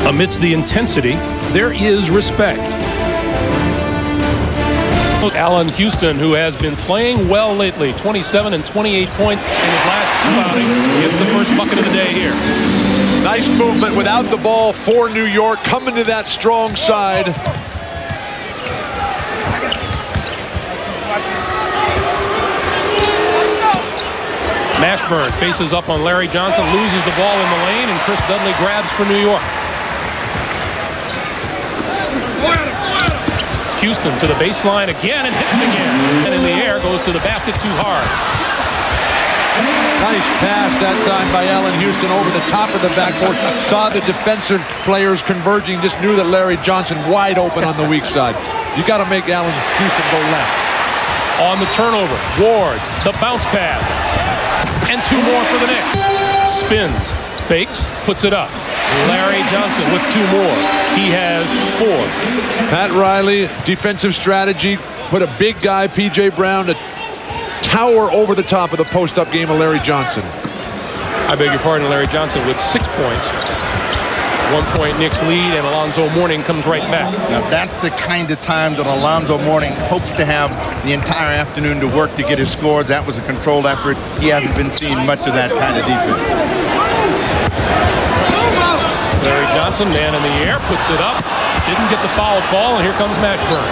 Amidst the intensity, there is respect. Allen Houston, who has been playing well lately, 27 and 28 points in his last 2 outings, gets the first bucket of the day here. Nice movement without the ball for New York, coming to that strong side. Mashburn faces up on Larry Johnson, loses the ball in the lane, and Chris Dudley grabs for New York. Houston to the baseline again and hits again. And in the air, goes to the basket too hard. Nice pass that time by Allen Houston over the top of the backboard. Saw the defensive players converging, just knew that Larry Johnson wide open on the weak side. You got to make Allen Houston go left. On the turnover, Ward, the bounce pass. And 2 more for the Knicks. Spins, fakes, puts it up. Larry Johnson with 2 more. He has 4. Pat Riley, defensive strategy, put a big guy, P.J. Brown, to tower over the top of the post-up game of Larry Johnson. I beg your pardon, Larry Johnson with 6 points. 1-point Knicks lead, and Alonzo Mourning comes right back. Now that's the kind of time that Alonzo Mourning hopes to have the entire afternoon to work to get his scores. That was a controlled effort. He hasn't been seeing much of that kind of defense. Larry Johnson, man in the air, puts it up. Didn't get the foul call, and here comes Mashburn.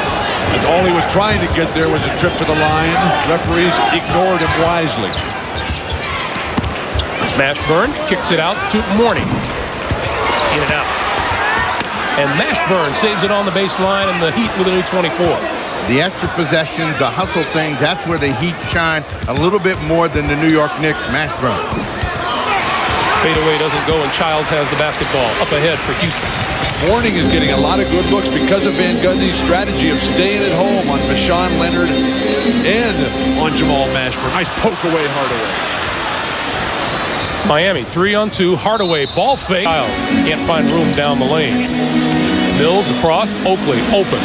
That's all he was trying to get there was a trip to the line. Referees ignored him wisely. Mashburn kicks it out to Mourning. In and out. And Mashburn saves it on the baseline, and the Heat with a new 24. The extra possessions, the hustle things, that's where the Heat shine a little bit more than the New York Knicks. Mashburn. Fadeaway doesn't go, and Childs has the basketball up ahead for Houston. Mourning is getting a lot of good looks because of Van Gundy's strategy of staying at home on Vashawn Leonard and on Jamal Mashburn. Nice poke away, Hardaway. Miami 3-on-2, Hardaway ball fake. Childs can't find room down the lane. Mills across, Oakley open.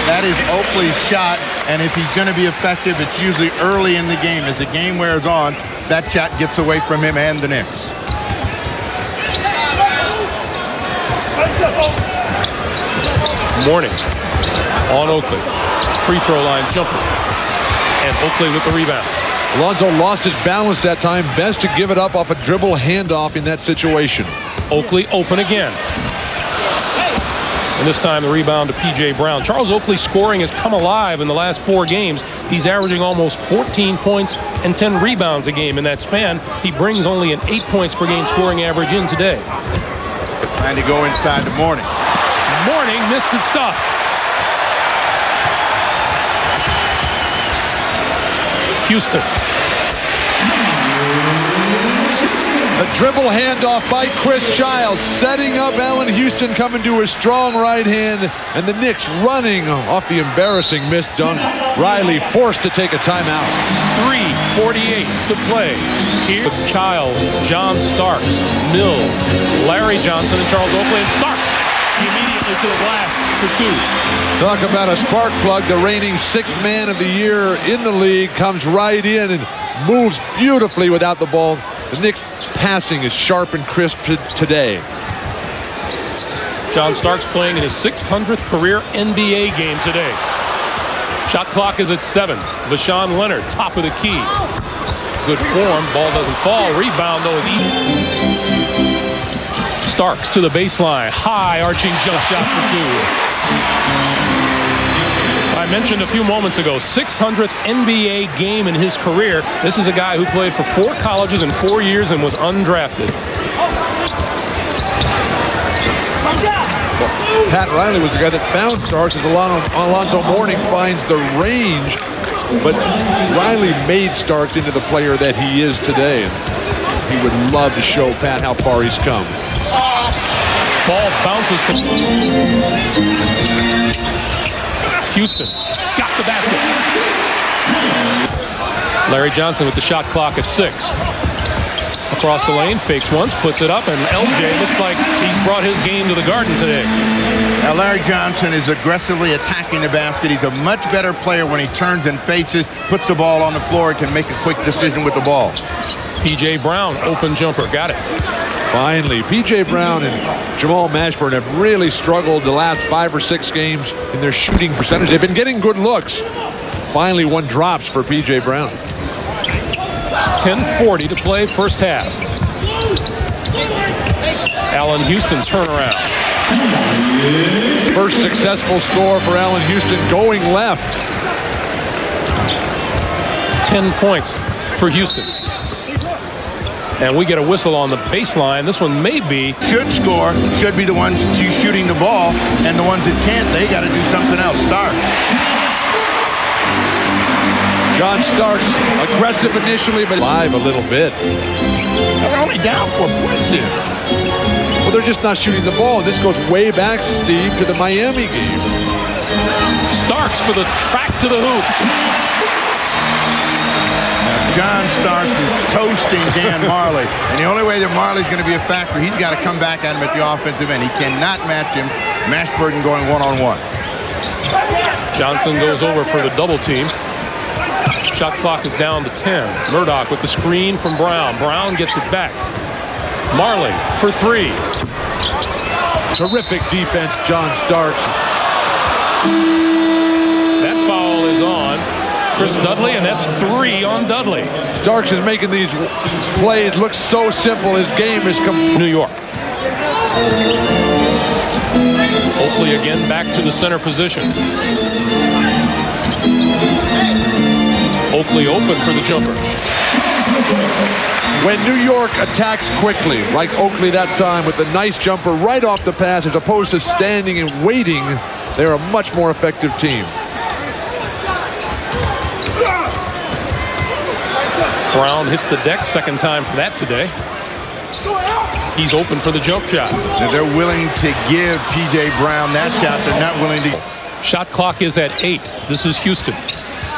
That is Oakley's shot, and if he's going to be effective, it's usually early in the game. As the game wears on, that shot gets away from him and the Knicks. Mourning on Oakley. Free throw line jumper. And Oakley with the rebound. Alonzo lost his balance that time. Best to give it up off a dribble handoff in that situation. Oakley open again. And this time the rebound to P.J. Brown. Charles Oakley's scoring has come alive in the last 4 games. He's averaging almost 14 points and 10 rebounds a game in that span. He brings only an 8 points per game scoring average in today. Trying to go inside the Mourning. Mourning missed the stuff. Houston. A dribble handoff by Chris Childs, setting up Allen Houston coming to his strong right hand, and the Knicks running off the embarrassing missed dunk. Riley forced to take a timeout. 3:48 to play. Here's Childs, John Starks, Mills, Larry Johnson, and Charles Oakley, and Starks immediately to the glass for 2. Talk about a spark plug. The reigning 6th man of the year in the league comes right in and moves beautifully without the ball. The Knicks passing is sharp and crisp today. John Starks playing in his 600th career NBA game today. Shot clock is at 7. Vashawn Leonard, top of the key. Good form. Ball doesn't fall. Rebound, though, is easy. Starks to the baseline. High arching jump shot for 2. I mentioned a few moments ago, 600th NBA game in his career. This is a guy who played for 4 colleges in 4 years and was undrafted. Pat Riley was the guy that found Starks as Alonzo Mourning finds the range, but Riley made Starks into the player that he is today. And he would love to show Pat how far he's come. Ball bounces to Houston. Got the basket. Larry Johnson with the shot clock at 6. Across the lane, fakes once, puts it up, and LJ looks like he's brought his game to the Garden today. Now Larry Johnson is aggressively attacking the basket. He's a much better player when he turns and faces, puts the ball on the floor, and can make a quick decision with the ball. P.J. Brown, open jumper, got it. Finally, P.J. Brown and Jamal Mashburn have really struggled the last 5 or 6 games in their shooting percentage. They've been getting good looks. Finally, one drops for P.J. Brown. 10:40 to play, first half. Allen Houston turnaround. First successful score for Allen Houston going left. 10 points for Houston. And we get a whistle on the baseline. This one may be. Should score, should be the ones shooting the ball, and the ones that can't, they got to do something else. Starks. John Starks, aggressive initially, but live a little bit. They're only down 4 points here. Well, they're just not shooting the ball. This goes way back, Steve, to the Miami game. Starks for the track to the hoop. John Starks is toasting Dan Marley. And the only way that Marley's going to be a factor, he's got to come back at him at the offensive end. He cannot match him. Mashburn going one-on-one. Johnson goes over for the double team. Shot clock is down to 10. Murdoch with the screen from Brown. Brown gets it back. Marley for 3. Terrific defense, John Starks. That foul is on Chris Dudley, and that's 3 on Dudley. Starks is making these plays look so simple. His game is New York. Oakley again back to the center position. Oakley open for the jumper. When New York attacks quickly, like Oakley that time with the nice jumper right off the pass, as opposed to standing and waiting, they're a much more effective team. Brown hits the deck, second time for that today. He's open for the jump shot. And they're willing to give P.J. Brown that shot. They're not willing to. Shot clock is at 8. This is Houston.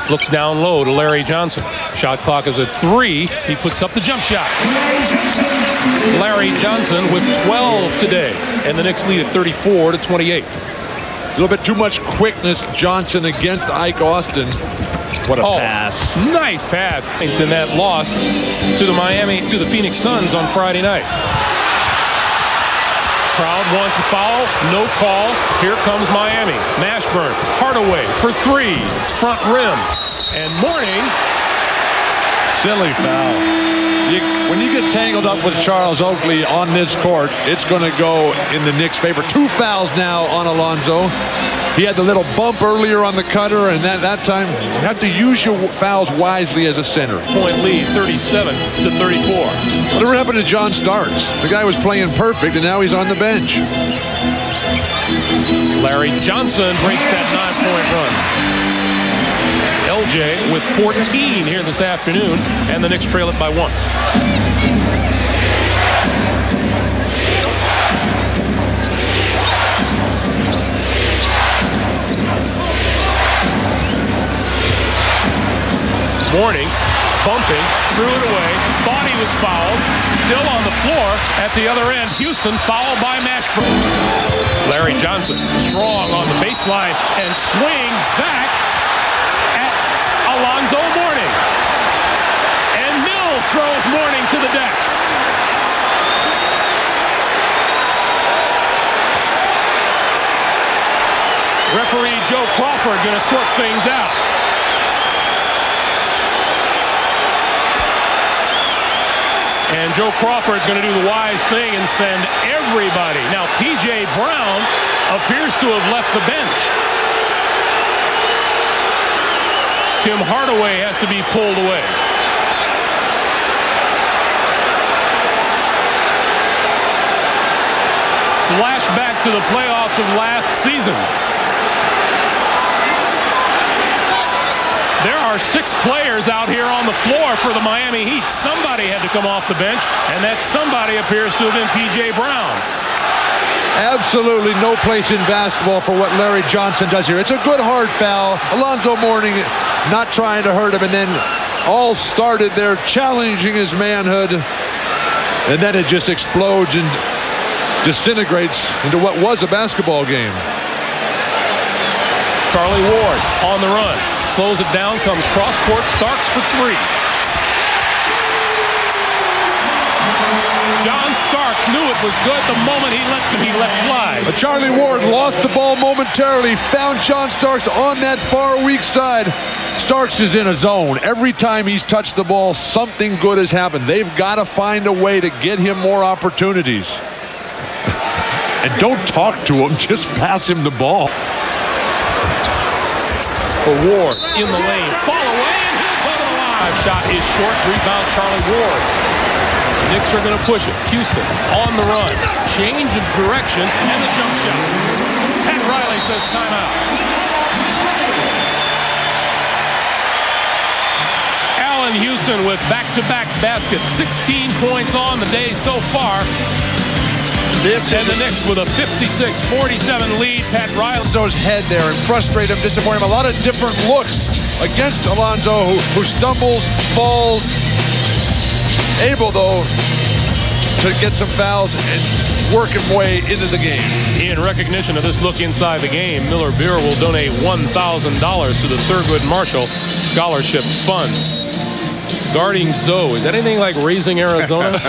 Looks down low to Larry Johnson. Shot clock is at 3. He puts up the jump shot. Larry Johnson with 12 today. And the Knicks lead at 34-28. A little bit too much quickness, Johnson against Ike Austin. What a pass. Nice pass. It's in that loss to the Phoenix Suns on Friday night. Crowd wants a foul. No call. Here comes Miami. Mashburn. Hardaway for 3. Front rim. And Mourning. Silly foul. When you get tangled up with Charles Oakley on this court, it's going to go in the Knicks' favor. 2 fouls now on Alonzo. He had the little bump earlier on the cutter, and that time you have to use your fouls wisely as a center. Point lead, 37-34. Whatever happened to John Starks? The guy was playing perfect, and now he's on the bench. Larry Johnson breaks that 9-point run. LJ with 14 here this afternoon, and the Knicks trail it by 1. Mourning, bumping, threw it away, thought he was fouled, still on the floor at the other end. Houston fouled by Mashburn. Larry Johnson strong on the baseline and swings back at Alonzo Mourning. And Mills throws Mourning to the deck. Referee Joe Crawford going to sort things out. And Joe Crawford's going to do the wise thing and send everybody. Now, P.J. Brown appears to have left the bench. Tim Hardaway has to be pulled away. Flashback to the playoffs of last season. There are 6 players out here on the floor for the Miami Heat. Somebody had to come off the bench, and that somebody appears to have been P.J. Brown. Absolutely no place in basketball for what Larry Johnson does here. It's a good hard foul. Alonzo Mourning not trying to hurt him, and then all started there challenging his manhood, and then it just explodes and disintegrates into what was a basketball game. Charlie Ward on the run. Slows it down, comes cross-court, Starks for 3. John Starks it was good the moment he let fly. Charlie Ward lost the ball momentarily, found John Starks on that far weak side. Starks is in a zone. Every time he's touched the ball, something good has happened. They've got to find a way to get him more opportunities. And don't talk to him, just pass him the ball. For Ward in the lane, fall away, and he'll put it alive. Shot is short, rebound Charlie Ward. The Knicks are going to push it. Houston on the run, change of direction, and the jump shot. Pat Riley says timeout. Allen Houston with back-to-back baskets, 16 points on the day so far. And the Knicks with a 56-47 lead. Pat Riley. Alonzo's head there and frustrate him, disappoint him. A lot of different looks against Alonzo, who stumbles, falls. Able, though, to get some fouls and work his way into the game. In recognition of this look inside the game, Miller Beer will donate $1,000 to the Thurgood Marshall Scholarship Fund. Guarding Zoe, is that anything like Raising Arizona?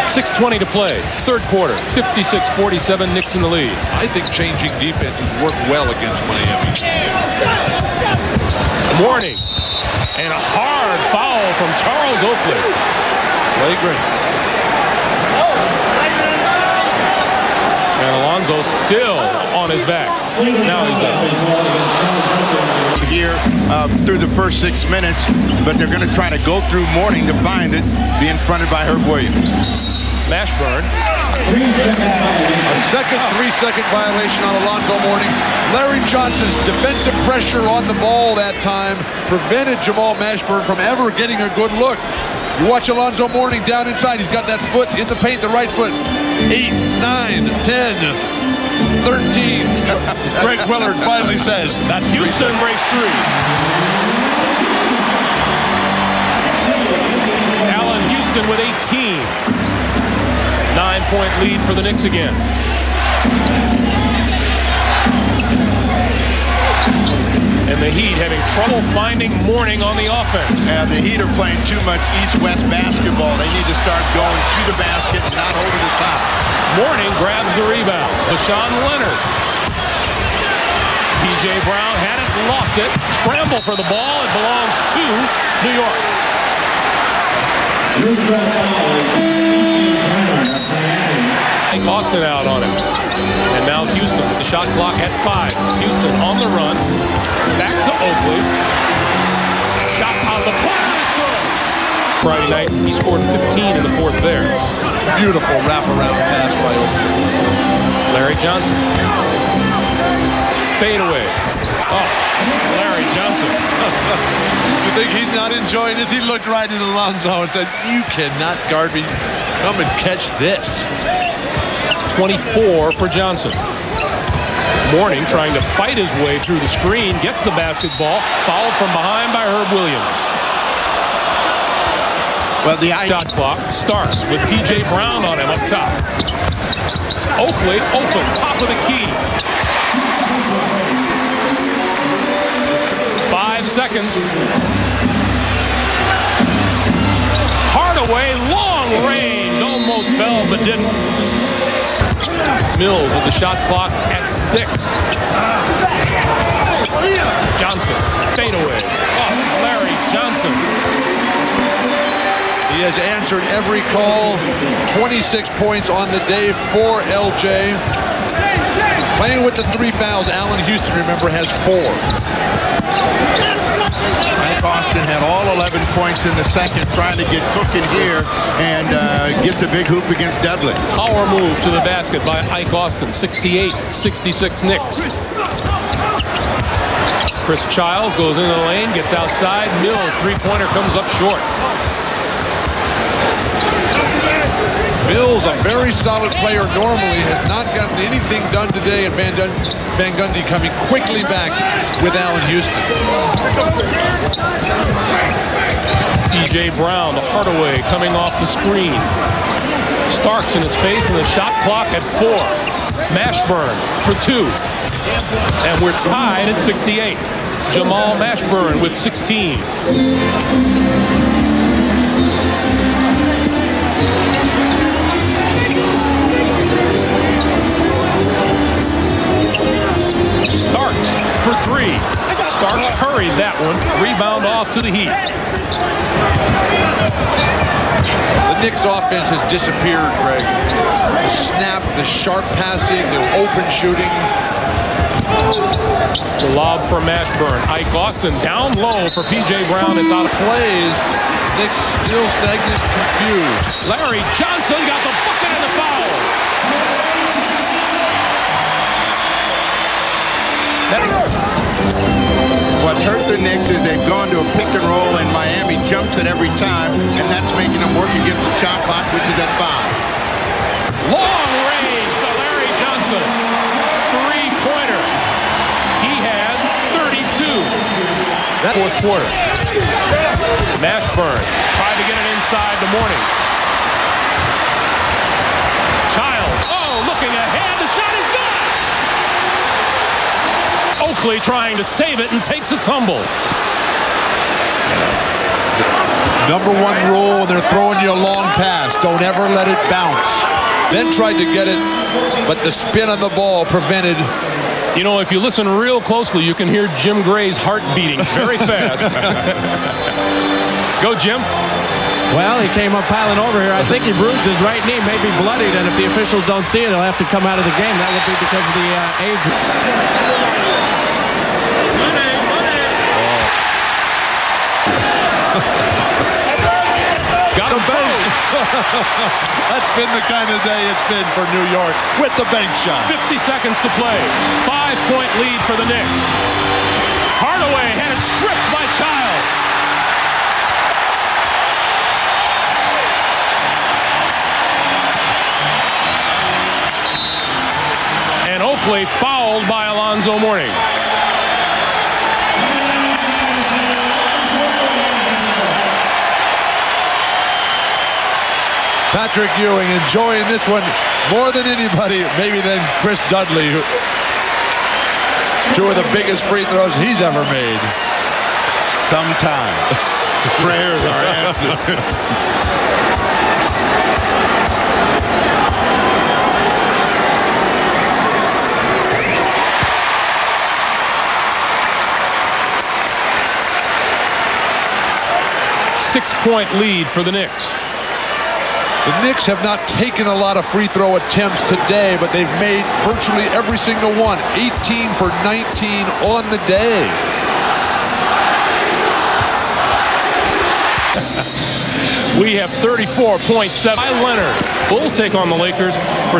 6:20 to play. Third quarter, 56-47, Knicks in the lead. I think changing defenses work well against Miami. Warning. And a hard foul from Charles Oakley. Flagrant. And Alonzo still on his back. Now he's up. Here through the first 6 minutes, but they're going to try to go through Mourning to find it, being fronted by Herb Williams. Mashburn. A second 3-second violation on Alonzo Mourning. Larry Johnson's defensive pressure on the ball that time prevented Jamal Mashburn from ever getting a good look. You watch Alonzo Mourning down inside. He's got that foot in the paint, the right foot. 8, 9, 10, 13. Greg Willard finally says, that's Houston breaks through. Allen Houston with 18. 9-point lead for the Knicks again. And the Heat having trouble finding Mourning on the offense. Yeah, the Heat are playing too much East-West basketball. They need to start going to the basket and not over the top. Mourning grabs the rebound. LaShawn Leonard. P.J. Brown had it, lost it. Scramble for the ball. It belongs to New York. Austin out on him. And now Houston with the shot clock at 5. Houston on the run. Back to Oakley. Shot on the ball is good. Friday night, he scored 15 in the fourth there. Beautiful wraparound pass by Oakley. Larry Johnson. Fade away. Oh, Larry Johnson. You think he's not enjoying this? He looked right at Alonzo and said, you cannot guard me. Come and catch this. 24 for Johnson. Mourning trying to fight his way through the screen. Gets the basketball. Fouled from behind by Herb Williams. Well, the shot clock starts with P.J. Brown on him up top. Oakley open, top of the key. 5 seconds. Hardaway, long range, almost fell but didn't. Mills with the shot clock at 6. Johnson, fadeaway. Oh, Larry Johnson. He has answered every call. 26 points on the day for LJ. Playing with the 3 fouls, Allen Houston, remember, has 4. Mike Austin had all 11 points in the second, trying to get cooking here, and gets a big hoop against Dudley. Power move to the basket by Ike Austin. 68-66 Knicks. Chris Childs goes into the lane, gets outside. Mills, three-pointer comes up short. Mills, a very solid player normally, has not gotten anything done today, and Van Gundy coming quickly back with Allen Houston. P.J. Brown, the Hardaway coming off the screen. Starks in his face, and the shot clock at 4. Mashburn for 2. And we're tied at 68. Jamal Mashburn with 16. Knicks offense has disappeared, Greg. The snap, the sharp passing, the open shooting. The lob for Mashburn. Ike Austin down low for P.J. Brown. It's out of Plays. Knicks still stagnant, confused. Larry Johnson got the bucket and the foul. What's hurt the Knicks is they've gone to a pick and roll, and Miami jumps it every time, and that's making them work against the shot clock, which is at 5. Long range to Larry Johnson. Three-pointer. He has 32. That fourth quarter. Mashburn tried to get it inside the Morning. Child. Oh, looking ahead. The shot is good. Oakley trying to save it and takes a tumble. Number one rule when they're throwing you a long pass, don't ever let it bounce. Then tried to get it, but the spin on the ball prevented. You know, if you listen real closely, you can hear Jim Gray's heart beating very fast. Go, Jim. Well, he came up piling over here. I think he bruised his right knee, maybe bloodied, and if the officials don't see it, he'll have to come out of the game. That would be because of the age. Got him both. That's been the kind of day it's been for New York with the bank shot. 50 seconds to play. 5-point lead for the Knicks. Hardaway had it stripped by Childs. And Oakley fouled by Alonzo Mourning. Patrick Ewing enjoying this one more than anybody, maybe than Chris Dudley. Two of the biggest free throws he's ever made. Sometimes prayers are answered. Six-point lead for the Knicks. The Knicks have not taken a lot of free throw attempts today, but they've made virtually every single one. 18 for 19 on the day. We have 34.7. Leonard. Bulls take on the Lakers for